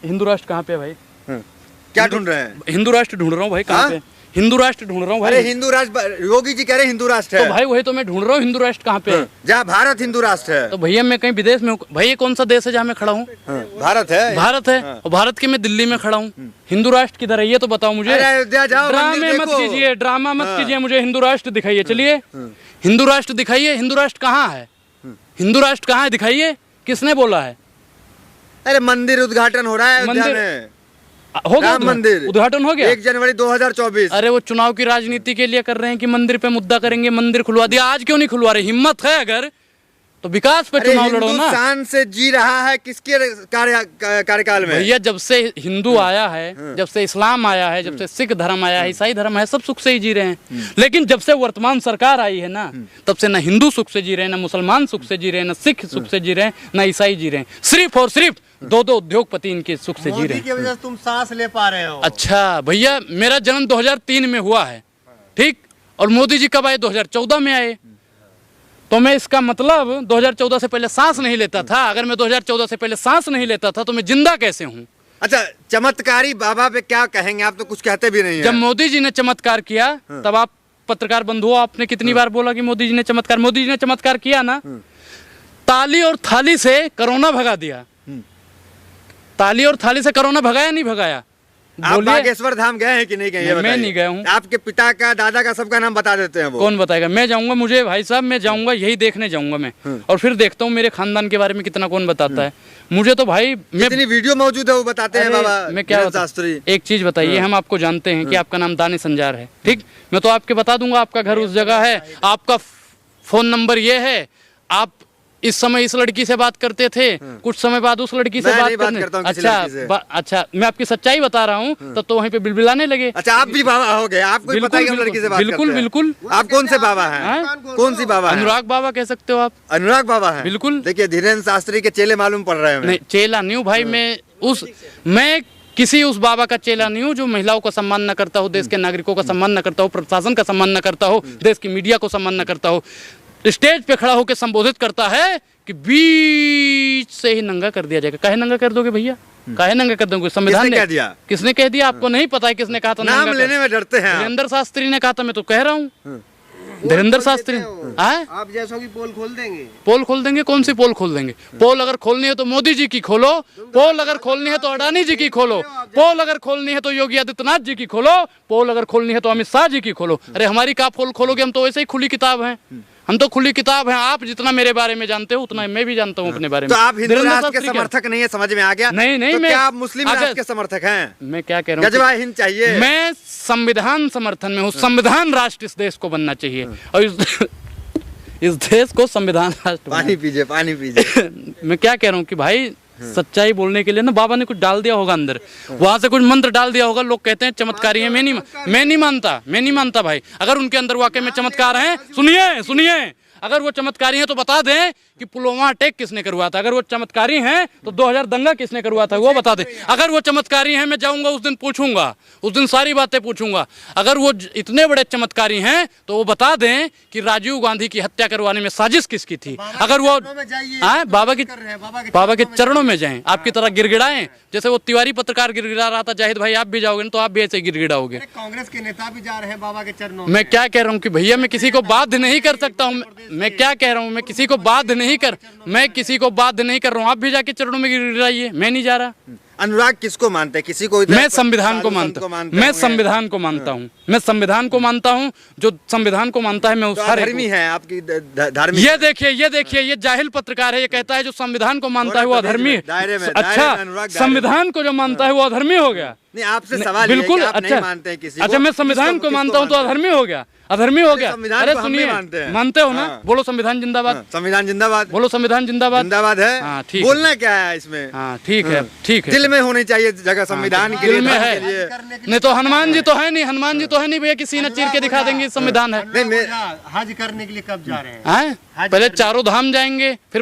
हिंदू राष्ट्र कहाँ पे है भाई? क्या ढूंढ रहे हैं? हिंदू राष्ट्र ढूंढ रहा हूँ भाई, कहाँ पे? हिंदू राष्ट्र ढूंढ रहा हूँ भाई। अरे हिंदू राष्ट्र, योगी जी कह रहे हिंदू राष्ट्र है। तो भाई वही तो मैं ढूंढ रहा हूँ, हिंदू राष्ट्र कहाँ पे है? जहाँ भारत हिंदू राष्ट्र है। तो भैया मैं कहीं विदेश में हूँ भाई, ये कौन सा देश है जहाँ मैं खड़ा हूँ? भारत है। भारत है। और भारत के मैं दिल्ली में खड़ा हूँ। हिंदू राष्ट्र किधर है ये तो बताओ मुझे। ड्रामे मत कीजिए, ड्रामा मत कीजिए, मुझे हिंदू राष्ट्र दिखाइए। चलिए हिंदू राष्ट्र दिखाइए। हिंदू राष्ट्र कहाँ है? हिंदू राष्ट्र कहाँ है दिखाइए, किसने बोला है? अरे मंदिर उद्घाटन हो रहा है अयोध्या में। हो गया मंदिर उद्घाटन हो गया 1 जनवरी 2024। अरे वो चुनाव की राजनीति के लिए कर रहे हैं कि मंदिर पे मुद्दा करेंगे, मंदिर खुलवा दिया। आज क्यों नहीं खुलवा रहे? हिम्मत है अगर तो विकास पे चुनाव लड़ो ना। शान से जी रहा है किसके कार्यकाल में? भैया जब से हिंदू आया है, जब से इस्लाम आया है, जब से सिख धर्म आया है, ईसाई धर्म है, सब सुख से ही जी रहे हैं। लेकिन जब से वर्तमान सरकार आई है ना, तब से ना हिंदू सुख से जी रहे हैं, ना मुसलमान सुख से जी रहे हैं, ना सिख सुख से जी रहे हैं, ना ईसाई जी रहे हैं। सिर्फ और सिर्फ दो उद्योगपति इनके सुख से जी रहे हैं। की वजह से तुम सांस ले पा रहे हो। अच्छा भैया मेरा जन्म 2003 में हुआ है, ठीक, और मोदी जी कब आए? 2014 में आए। तो मैं इसका मतलब 2014 से पहले सांस नहीं लेता था। अगर मैं 2014 से पहले सांस नहीं लेता था तो मैं जिंदा कैसे हूँ? अच्छा चमत्कारी बाबा पे क्या कहेंगे? आप तो कुछ कहते भी नहीं है। जब मोदी जी ने चमत्कार किया तब आप पत्रकार बंधुओं, आपने कितनी बार बोला कि मोदी जी ने चमत्कार? मोदी जी ने चमत्कार किया ना, ताली और थाली से कोरोना भगा दिया। ताली और थाली से कोरोना भगाया नहीं भगाया? आप बागेश्वर धाम गए हैं कि नहीं गए? मैं नहीं गया हूँ। आपके पिता का, दादा का, सबका नाम बता देते हैं वो। कौन बताएगा? मैं जाऊंगा, मुझे भाई साहब मैं जाऊंगा, यही देखने जाऊंगा मैं, और फिर देखता हूँ मेरे खानदान के बारे में कितना कौन बताता है। मुझे तो भाई इतनी वीडियो मौजूद है वो बताते हैं बाबा। मैं क्या शास्त्री, एक चीज बताइए, हम आपको जानते हैं कि आपका नाम दानिश संजार है, ठीक, मैं तो आपके बता दूंगा आपका घर उस जगह है, आपका फोन नंबर ये है, आप इस समय इस लड़की से बात करते थे, कुछ समय बाद उस लड़की से बात करते। अच्छा मैं आपकी सच्चाई बता रहा हूँ, तब तो वहीं पे बिलबिलाने लगे। अच्छा आप भी बाबा हो गए? आपको पता है कि लड़की से बात करते हैं? बिल्कुल। आप कौन से बाबा हैं? कौन सी बाबा? अनुराग बाबा कह सकते हो आप। अनुराग बाबा है? बिल्कुल। देखिए धीरेन्द्र शास्त्री के चेले मालूम पड़ रहे हैं। नहीं चेला नहीं हूँ भाई, मैं किसी उस बाबा का चेला नहीं हूँ जो महिलाओं का सम्मान न करता हो, देश के नागरिकों का सम्मान न करता हो, प्रशासन का सम्मान न करता हो, देश की मीडिया को सम्मान न करता हो। स्टेज पे खड़ा होकर संबोधित करता है कि बीच से ही नंगा कर दिया जाएगा। काहे नंगा कर दोगे भैया? काहे नंगा कर दोगे? संविधान ने किसने कह दिया? आपको नहीं पता है किसने कहा था? नाम लेने में डरते हैं। धीरेन्द्र शास्त्री ने कहा था, मैं तो कह रहा हूँ धीरेन्द्र शास्त्री। आप जैसों की पोल खोल देंगे? पोल खोल देंगे? कौन सी पोल खोल देंगे? पोल अगर खोलनी है तो मोदी जी की खोलो, पोल अगर खोलनी है तो अडानी जी की खोलो, पोल अगर खोलनी है तो योगी आदित्यनाथ जी की खोलो, पोल अगर खोलनी है तो अमित शाह जी की खोलो। अरे हमारी क्या पोल खोलोगे? हम तो वैसे ही खुली किताब हैं, हम तो खुली किताब हैं। आप जितना मेरे बारे में जानते हो उतना मैं भी जानता हूँ अपने बारे में। तो आप हिंदू राष्ट्र के समर्थक नहीं है, समझ में आ गया? नहीं तो क्या आप मुस्लिम राष्ट्र के समर्थक हैं? मैं क्या कह रहा हूँ, गजवा हिंद चाहिए। मैं संविधान समर्थन में हूँ। संविधान राष्ट्र इस देश को बनना चाहिए और इस देश को संविधान राष्ट्र। पानी पीजिए, पानी पीजिए। मैं क्या कह रहा हूँ कि भाई सच्चाई बोलने के लिए ना बाबा ने कुछ डाल दिया होगा अंदर, वहां से कुछ मंत्र डाल दिया होगा। लोग कहते हैं चमत्कारी है, मैं नहीं मानता भाई। अगर उनके अंदर वाकई में चमत्कार है, सुनिए, अगर वो चमत्कारी हैं तो बता दें कि पुलवामा अटैक किसने करवाया था। अगर वो चमत्कारी हैं तो 2000 दंगा किसने करवाया था वो बता दें। अगर वो चमत्कारी हैं, मैं जाऊंगा उस दिन पूछूंगा, उस दिन सारी बातें पूछूंगा। अगर वो इतने बड़े चमत्कारी हैं तो वो बता दें कि राजीव गांधी की हत्या करवाने में साजिश किसकी थी। अगर वो बाबा के चरणों में जाएं, आपकी तरह गिड़गिड़ाएं, जैसे वो तिवारी पत्रकार गिड़गिड़ा रहा था। जाहिद भाई आप भी जाओगे तो आप भी ऐसे गिड़गिड़ाओगे। कांग्रेस के नेता भी जा रहे हैं बाबा के चरणों। मैं क्या कह रहा हूँ कि भैया मैं किसी को बाध्य नहीं कर सकता हूँ। मैं क्या कह रहा हूँ, मैं किसी को बाध्य नहीं कर रहा हूँ। आप भी जाके चरणों में गिड़गिड़ाइए, मैं नहीं जा रहा। अनुराग किसको मानते हैं? किसी को? मैं संविधान को मानता हूँ। मैं संविधान को मानता हूँ। मैं संविधान को मानता हूँ। जो संविधान को मानता है मैं उस धर्मी है आपकी धार्मिक। ये देखिए ये जाहिल पत्रकार है, ये कहता है जो संविधान को मानता है वो अधर्मी है। अच्छा संविधान को जो मानता है वो अधर्मी हो गया? नहीं आपसे सवाल बिल्कुल। आप नहीं मानते हैं किसी को। अच्छा मैं संविधान को मानता हूँ तो अधर्मी हो गया? अरे सुनिए, मानते हो ना? बोलो संविधान जिंदाबाद। संविधान जिंदाबाद बोलो। संविधान जिंदाबाद जिंदाबाद है। हाँ ठीक। बोलना क्या है इसमें? हाँ ठीक है। दिल में होनी चाहिए जगह संविधान के लिए, है। नहीं तो हनुमान जी तो है नहीं भैया, किसी न चीर के दिखा देंगे संविधान है। हज करने के लिए कब जा रहे हैं? पहले चारों धाम जाएंगे, फिर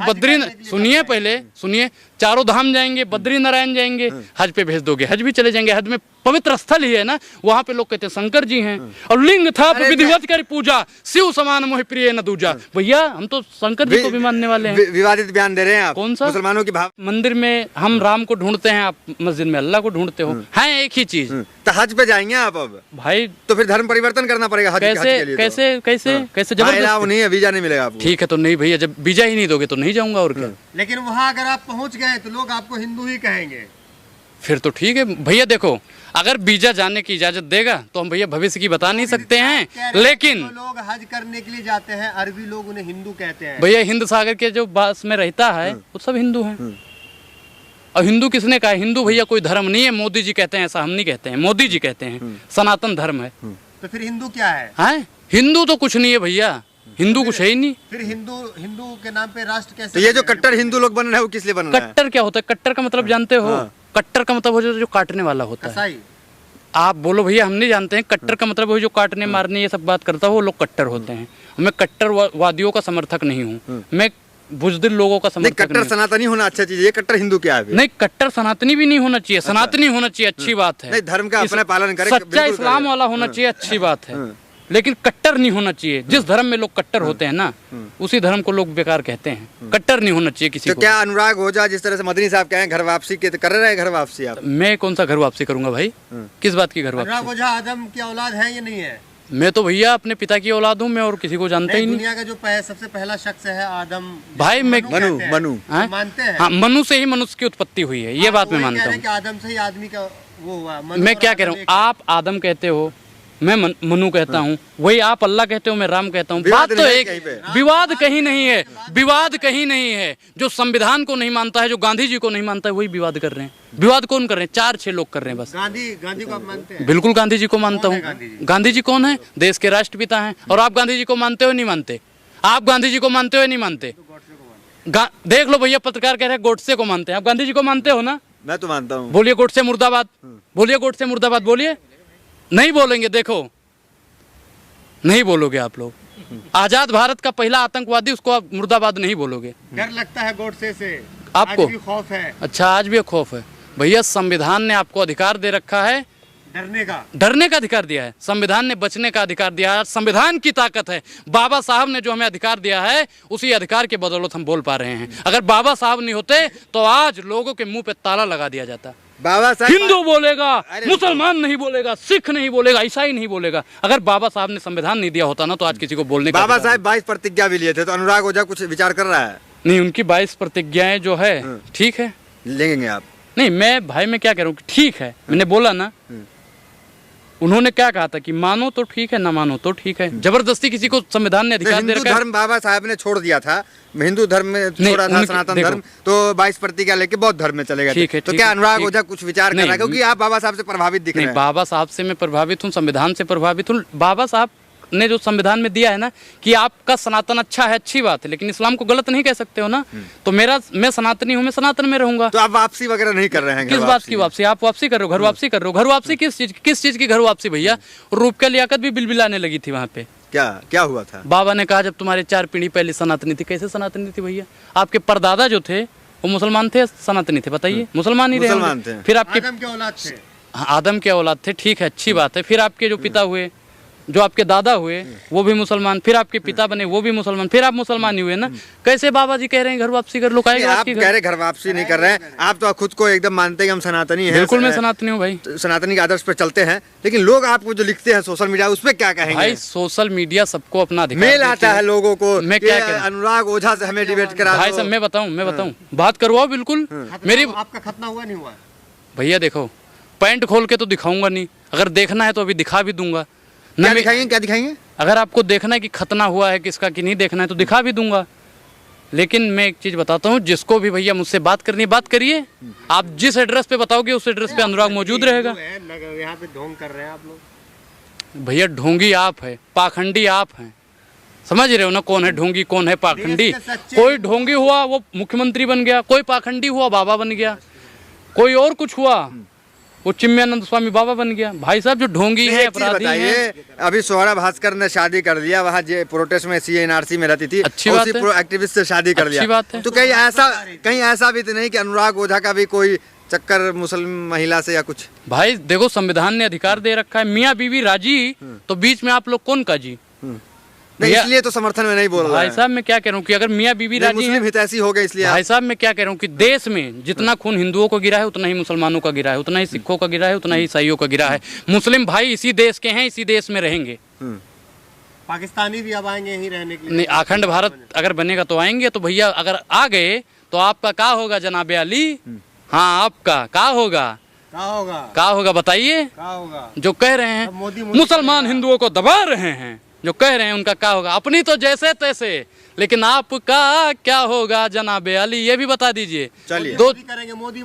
सुनिए चारों धाम जाएंगे, बद्री नारायण जाएंगे, हज पे भेज दोगे, हज भी चले जाएंगे। हज में पवित्र स्थल ही है ना, वहाँ पे लोग कहते हैं शंकर जी हैं। और लिंग था विधिवत कर पूजा, शिव समान मोहि प्रिय न दूजा। भैया हम तो शंकर जी को भी मानने वाले हैं। विवादित बयान दे रहे हैं आप। कौन सा? मुसलमानों की भाव। मंदिर में हम राम को ढूंढते हैं, आप मस्जिद में अल्लाह को ढूंढते हो, है एक ही चीज। तो हज पे जाएंगे आप अब भाई? तो फिर धर्म परिवर्तन करना पड़ेगा हज कैसे के लिए। कैसे कैसे कैसे जबरदस्ती नहीं है, वीजा नहीं मिलेगा आपको। ठीक है तो नहीं भैया, जब वीजा ही नहीं दोगे तो नहीं जाऊंगा और क्या। लेकिन वहाँ अगर आप पहुँच गए तो लोग आपको हिंदू ही कहेंगे। फिर तो ठीक है भैया। देखो अगर वीजा जाने की इजाजत देगा तो हम भैया भविष्य की बता नहीं सकते हैं, लेकिन लोग हज करने के लिए जाते हैं, अरबी लोग उन्हें हिंदू कहते हैं। भैया हिंद सागर के जो बास में रहता है वो सब हिंदू हैं। और हिंदू किसने कहा? हिंदू भैया कोई धर्म नहीं है, मोदी जी कहते हैं, ऐसा हम नहीं कहते हैं, मोदी जी कहते हैं सनातन धर्म है। तो फिर हिंदू क्या है? हिंदू तो कुछ नहीं है भैया, हिंदू कुछ है ही नहीं। फिर हिंदू के नाम पे राष्ट्र कैसे? तो ये जो कट्टर हिंदू लोग बन रहे हैं वो किस लिए बन रहे हैं? कट्टर क्या होता है? कट्टर का मतलब जानते हो? कट्टर का मतलब हो जो काटने वाला होता है। आप बोलो भैया हम नहीं जानते हैं। कट्टर का मतलब वो जो काटने मारने ये सब बात करता है वो लोग कट्टर होते हैं। मैं कट्टरवादियों का समर्थक नहीं हूँ, मैं बुजदिल लोगों का समर्थक नहीं। कट्टर सनातनी होना अच्छा चीज है, ये कट्टर हिंदू क्या है? नहीं, कट्टर सनातनी भी नहीं होना चाहिए, सनातनी होना चाहिए, अच्छी बात है। नहीं, धर्म का अपना पालन करे, सच्चा इस्लाम वाला होना चाहिए, अच्छी बात है, लेकिन कट्टर नहीं होना चाहिए। जिस धर्म में लोग कट्टर होते हैं ना उसी धर्म को लोग बेकार कहते हैं। कट्टर नहीं होना चाहिए किसी को। क्या अनुराग ओझा जिस तरह से मदनी साहब कहें घर वापसी के, तो कर रहे हैं घर वापसी आप? मैं कौन सा घर वापसी करूंगा भाई? किस बात की घर वापसी? अनुराग ओझा आदम की औलाद है या नहीं है? मैं तो भैया अपने पिता की औलाद हूँ, मैं और किसी को जानता ही नहीं। दुनिया का जो सबसे पहला शख्स है आदम भाई, मैं मनु मानते हैं। हाँ, मनु से ही मनुष्य की उत्पत्ति हुई है, ये बात मैं मानता हूँ। आदम से ही आदमी का वो हुआ। मैं क्या कह रहा हूँ, आप आदम कहते हो, मैं मनु कहता हूँ, वही आप अल्लाह कहते हो, मैं राम कहता हूँ। बात तो एक, विवाद कहीं नहीं है, विवाद कहीं नहीं है। जो संविधान को नहीं मानता है, जो गांधी जी को नहीं मानता है, वही विवाद कर रहे हैं। विवाद कौन कर रहे हैं? 4-6 लोग कर रहे हैं बस। गांधी को आप मानते हैं? बिल्कुल गांधी जी को मानता हूँ। गांधी जी कौन है? देश के राष्ट्रपिता हैं। और आप गांधी जी को मानते हो नहीं मानते? आप गांधी जी को मानते हो नहीं मानते? देख लो भैया, पत्रकार कह रहे हैं गोडसे को मानते हैं, आप गांधी जी को मानते हो ना? मैं तो मानता हूँ। बोलिए गोडसे मुर्दाबाद, बोलिए गोडसे मुर्दाबाद, बोलिए। नहीं बोलेंगे, देखो नहीं बोलोगे आप लोग। आजाद भारत का पहला आतंकवादी, उसको आप मुर्दाबाद नहीं बोलोगे। डर लगता है गोडसे से आपको? आज भी खौफ है। अच्छा, आज भी खौफ है? भैया संविधान ने आपको अधिकार दे रखा है, डरने का अधिकार दिया है। संविधान ने बचने का अधिकार दिया है। संविधान की ताकत है। बाबा साहब ने जो हमें अधिकार दिया है, उसी अधिकार के बदौलत हम बोल पा रहे हैं। अगर बाबा साहब नहीं होते तो आज लोगों के मुंह पे ताला लगा दिया जाता। बाबा साहब हिंदू बोलेगा, मुसलमान नहीं बोलेगा, सिख नहीं बोलेगा, ईसाई नहीं बोलेगा। अगर बाबा साहब ने संविधान नहीं दिया होता ना तो आज किसी को बोलने का। बाबा साहब 22 प्रतिज्ञा भी लिए थे, तो अनुराग ओझा कुछ विचार कर रहा है? नहीं, उनकी 22 प्रतिज्ञाएं जो है ठीक है, लेंगे आप? नहीं, मैं भाई मैं क्या कह रहा हूँ, ठीक है, मैंने बोला ना। उन्होंने क्या कहा था कि मानो तो ठीक है, ना मानो तो ठीक है। जबरदस्ती किसी को संविधान ने अधिकार दे रखा है। हिंदू धर्म बाबा साहब ने छोड़ दिया था, हिंदू धर्म में छोड़ा था सनातन धर्म, तो 22 प्रतिज्ञा लेके बौद्ध धर्म में चले गए। तो क्या अनुराग ओझा कुछ विचार कर रहा है? क्योंकि आप बाबा साहब से प्रभावित दिख रहे हैं। बाबा साहब से मैं प्रभावित हूँ, संविधान से प्रभावित हूँ। बाबा साहब ने जो संविधान में दिया है ना कि आपका सनातन अच्छा है, अच्छी बात है, लेकिन इस्लाम को गलत नहीं कह सकते हो ना। तो मैं सनातनी हूँ, मैं सनातन में रहूंगा। तो आप वापसी वगैरह नहीं कर रहे हैं? किस बात की वापसी? आप वापसी कर रहे हो, घर वापसी कर रहे हो। घर वापसी किस चीज की घर वापसी भैया? रूपका लियाकत भी बिलबिलाने लगी थी वहाँ पे। क्या हुआ था? बाबा ने कहा जब तुम्हारे 4 पीढ़ी पहले सनातनी थी। कैसे सनातनी थी भैया? आपके परदादा जो थे वो मुसलमान थे, सनातनी थे? बताइए, मुसलमान ही रहे। फिर आपके आदम के औलाद थे। आदम के औलाद थे, ठीक है, अच्छी बात है। फिर आपके जो पिता हुए, जो आपके दादा हुए, वो भी मुसलमान, फिर आपके पिता बने, वो भी मुसलमान, फिर आप मुसलमान ही हुए ना। कैसे बाबा जी कह रहे हैं घर वापसी कर लो? आप कह रहे घर वापसी नहीं कर रहे हैं, आप तो खुद को एकदम मानते हैं कि हम सनातनी हैं। बिल्कुल, मैं सनातनी हूँ भाई, सनातनी के आदर्श पर चलते हैं। लेकिन लोग आपको जो लिखते हैं सोशल मीडिया, उस पर क्या कहेंगे? भाई सोशल मीडिया सबको अपना अधिकार मेल आता है लोगों को। मैं क्या कह अनुराग ओझा से हमें डिबेट करा। भाई साहब मैं बताऊँ, बात करवाओ बिल्कुल। मेरी आपका खतना हुआ नहीं हुआ? भैया देखो, पैंट खोल के तो दिखाऊंगा नहीं, अगर देखना है तो अभी दिखा भी दूंगा। क्या दिखाएंगे? अगर आपको देखना है कि खतना हुआ है किसका कि नहीं देखना है तो दिखा भी दूंगा। लेकिन मैं एक चीज बताता हूँ, जिसको भी भैया मुझसे बात करनी है बात करिए। आप जिस एड्रेस पे बताओगे उस एड्रेस पे अनुराग मौजूद रहेगा। यहाँ पे ढोंग कर रहे हैं आप लोग। भैया ढोंगी आप है, पाखंडी आप हैं, समझ रहे हो ना? कौन है ढोंगी, कौन है पाखंडी? कोई ढोंगी हुआ वो मुख्यमंत्री बन गया, कोई पाखंडी हुआ बाबा बन गया, कोई और कुछ हुआ वो चिन्मयानंद स्वामी बाबा बन गया। भाई साहब जो ढोंगी है, अपराधी है। अभी सोहरा भास्कर ने शादी कर लिया, वहाँ प्रोटेस्ट में CNRC में रहती थी, अच्छी बात है। एक्टिविस्ट से शादी कर लिया। अच्छी बात है। तो कहीं ऐसा भी तो नहीं कि अनुराग ओझा का भी कोई चक्कर मुस्लिम महिला से या कुछ? भाई देखो, संविधान ने अधिकार दे रखा है, मियाँ बीवी राजी, तो बीच में आप लोग कौन का जी? नहीं, इसलिए तो समर्थन में नहीं बोल रहा भाई साहब मैं क्या कह रहा हूँ कि अगर मियाँ बीवी राजी मुस्लिम हितैषी हो गए, इसलिए भाई साहब मैं क्या कह रहा हूँ कि देश में जितना खून हिंदुओं को गिरा है उतना ही मुसलमानों का गिरा है, उतना ही सिखों का गिरा है, उतना ही ईसाइयों का गिरा है। मुस्लिम भाई इसी देश के हैं, इसी देश में रहेंगे। पाकिस्तानी भी अब आएंगे यहीं रहने के लिए? नहीं, अखंड भारत अगर बनेगा तो आएंगे। तो भैया अगर आ गए तो आपका क्या होगा जनाब अली? हाँ, आपका क्या होगा? क्या होगा बताइए? जो कह रहे हैं मुसलमान हिंदुओं को दबा रहे हैं, जो कह रहे हैं उनका क्या होगा? अपनी तो जैसे तैसे, लेकिन आपका क्या होगा जनाब अली, ये भी बता दीजिए। चलिए दो करेंगे मोदी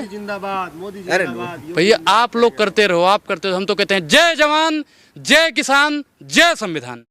जिंदाबाद, मोदी जिंदाबाद। भैया आप लोग करते रहो, आप करते रहो, हम तो कहते हैं जय जवान, जय किसान, जय संविधान।